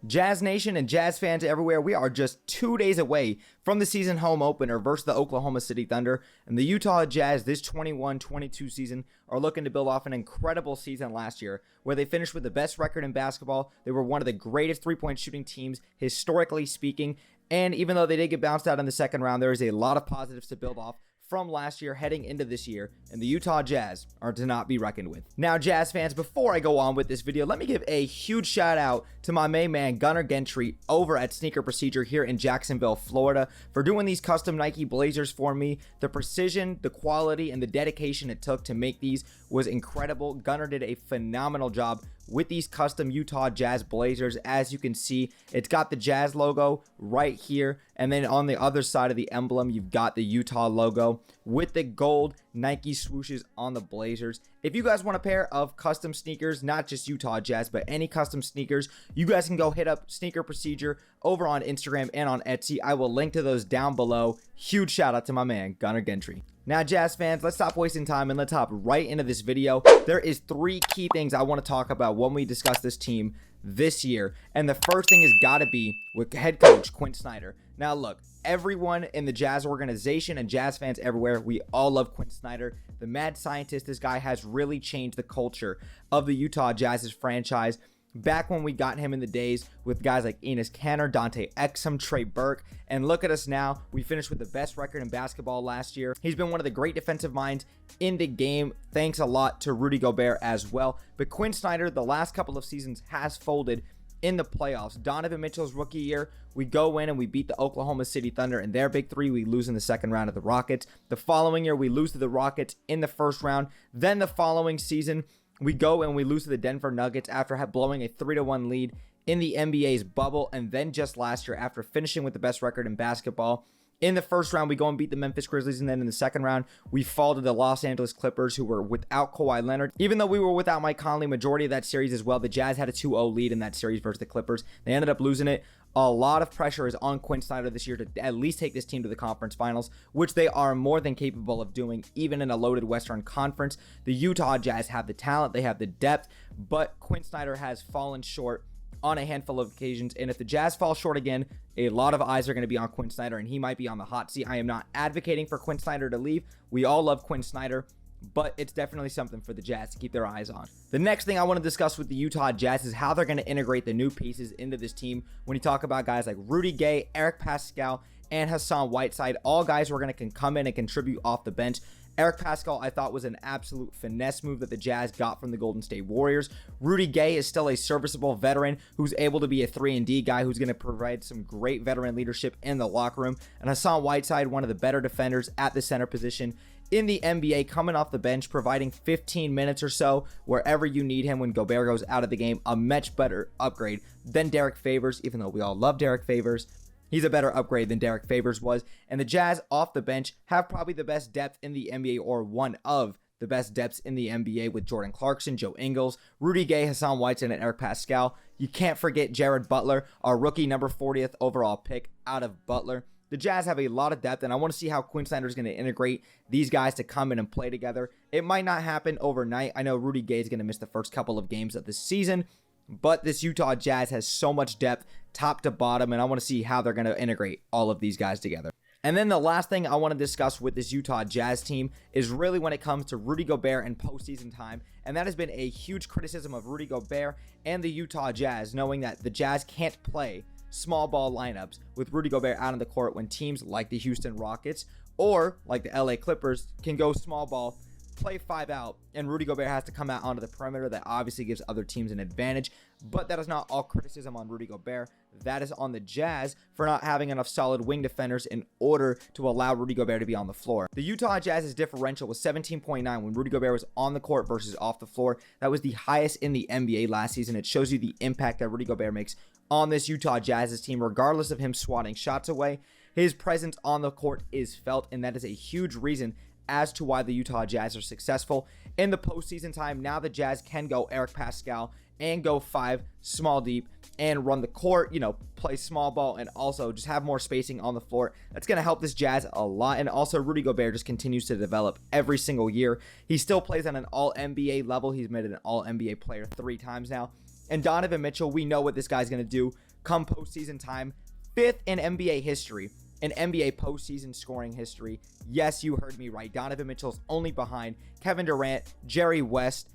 Jazz Nation and Jazz fans everywhere, we are just 2 days away from the season home opener versus the Oklahoma City Thunder, and the Utah Jazz this 21-22 season are looking to build off an incredible season last year where they finished with the best record in basketball. They were one of the greatest three-point shooting teams historically speaking, and even though they did get bounced out in the second round, there is a lot of positives to build off from last year heading into this year, and the Utah Jazz are to not be reckoned with. Now, Jazz fans, before I go on with this video, let me give a huge shout out to my main man Gunnar Gentry over at SneakerProcedure here in Jacksonville, Florida, for doing these custom Nike Blazers for me. The precision, the quality, and the dedication it took to make these was incredible. Gunnar did a phenomenal job with these custom Utah Jazz Blazers. As you can see, it's got the Jazz logo right here, and then on the other side of the emblem, you've got the Utah logo with the gold Nike swooshes on the Blazers. If you guys want a pair of custom sneakers, not just Utah Jazz, but any custom sneakers, you guys can go hit up SneakerProcedure over on Instagram and on Etsy. I will link to those down below. Huge shout out to my man, Gunnar Gentry. Now, Jazz fans, let's stop wasting time and let's hop right into this video. There is 3 key things I want to talk about when we discuss this team this year. And the first thing has got to be with head coach Quinn Snyder. Now, look, everyone in the Jazz organization and Jazz fans everywhere, we all love Quinn Snyder. The mad scientist, this guy has really changed the culture of the Utah Jazz's franchise. Back when we got him in the days with guys like Enes Kanter, Dante Exum, Trey Burke, and look at us now. We finished with the best record in basketball last year. He's been one of the great defensive minds in the game. Thanks a lot to Rudy Gobert as well. But Quinn Snyder, the last couple of seasons, has folded in the playoffs. Donovan Mitchell's rookie year, we go in and we beat the Oklahoma City Thunder in their big 3. We lose in the second round of the Rockets. The following year, we lose to the Rockets in the first round. Then the following season, we go and we lose to the Denver Nuggets after blowing a 3-1 lead in the NBA's bubble. And then just last year, after finishing with the best record in basketball, in the first round, we go and beat the Memphis Grizzlies. And then in the second round, we fall to the Los Angeles Clippers, who were without Kawhi Leonard. Even though we were without Mike Conley majority of that series as well, the Jazz had a 2-0 lead in that series versus the Clippers. They ended up losing it. A lot of pressure is on Quinn Snyder this year to at least take this team to the conference finals, which they are more than capable of doing, even in a loaded Western Conference. The Utah Jazz have the talent, they have the depth, but Quinn Snyder has fallen short on a handful of occasions, and if the Jazz fall short again, a lot of eyes are going to be on Quinn Snyder, and he might be on the hot seat. I am not advocating for Quinn Snyder to leave. We all love Quinn Snyder, but it's definitely something for the Jazz to keep their eyes on. The next thing I want to discuss with the Utah Jazz is how they're going to integrate the new pieces into this team. When you talk about guys like Rudy Gay, Eric Pascal, and Hassan Whiteside, all guys who are going to come in and contribute off the bench. Eric Pascal, I thought, was an absolute finesse move that the Jazz got from the Golden State Warriors. Rudy Gay is still a serviceable veteran who's able to be a 3-and-D guy who's going to provide some great veteran leadership in the locker room. And Hassan Whiteside, one of the better defenders at the center position in the NBA, coming off the bench, providing 15 minutes or so wherever you need him when Gobert goes out of the game. A much better upgrade than Derek Favors, even though we all love Derek Favors. He's a better upgrade than Derek Favors was. And the Jazz off the bench have probably the best depth in the NBA, or one of the best depths in the NBA, with Jordan Clarkson, Joe Ingles, Rudy Gay, Hassan Whiteside, and Eric Pascal. You can't forget Jared Butler, our rookie number 40th overall pick out of Butler. The Jazz have a lot of depth, and I want to see how Quinn Snyder is going to integrate these guys to come in and play together. It might not happen overnight. I know Rudy Gay is going to miss the first couple of games of the season, but this Utah Jazz has so much depth top to bottom, and I want to see how they're going to integrate all of these guys together. And then the last thing I want to discuss with this Utah Jazz team is really when it comes to Rudy Gobert and postseason time. And that has been a huge criticism of Rudy Gobert and the Utah Jazz, knowing that the Jazz can't play small ball lineups with Rudy Gobert out on the court when teams like the Houston Rockets or like the LA Clippers can go small ball, play 5 out, and Rudy Gobert has to come out onto the perimeter. That obviously gives other teams an advantage, but that is not all criticism on Rudy Gobert. That is on the Jazz for not having enough solid wing defenders in order to allow Rudy Gobert to be on the floor. The Utah Jazz's differential was 17.9 when Rudy Gobert was on the court versus off the floor. That was the highest in the NBA last season. It shows you the impact that Rudy Gobert makes on this Utah Jazz's team, regardless of him swatting shots away. His presence on the court is felt, and that is a huge reason as to why the Utah Jazz are successful in the postseason time. Now the Jazz can go Eric Pascal and go 5 small deep and run the court, play small ball, and also just have more spacing on the floor. That's going to help this Jazz a lot. And also Rudy Gobert just continues to develop every single year. He still plays on an all-NBA level. He's made an all-NBA player 3 times now. And Donovan Mitchell, we know what this guy's going to do come postseason time. 5th in NBA history, in NBA postseason scoring history. Yes, you heard me right. Donovan Mitchell's only behind Kevin Durant, Jerry West,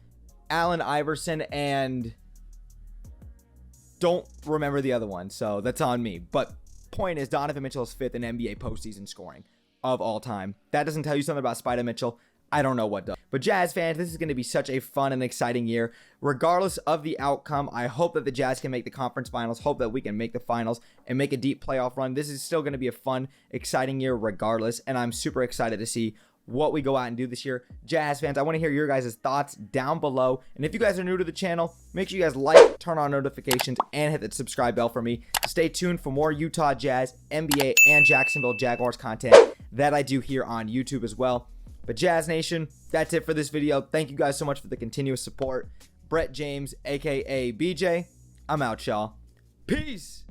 Allen Iverson, and don't remember the other one, so that's on me. But point is, Donovan Mitchell is 5th in NBA postseason scoring of all time. That doesn't tell you something about Spider Mitchell. I don't know what does. But Jazz fans, this is going to be such a fun and exciting year. Regardless of the outcome, I hope that the Jazz can make the conference finals. Hope that we can make the finals and make a deep playoff run. This is still going to be a fun, exciting year regardless. And I'm super excited to see what we go out and do this year. Jazz fans, I want to hear your guys' thoughts down below. And if you guys are new to the channel, make sure you guys like, turn on notifications, and hit the subscribe bell for me. Stay tuned for more Utah Jazz, NBA, and Jacksonville Jaguars content that I do here on YouTube as well. But Jazz Nation, that's it for this video. Thank you guys so much for the continuous support. Brett James, aka BJ, I'm out, y'all. Peace.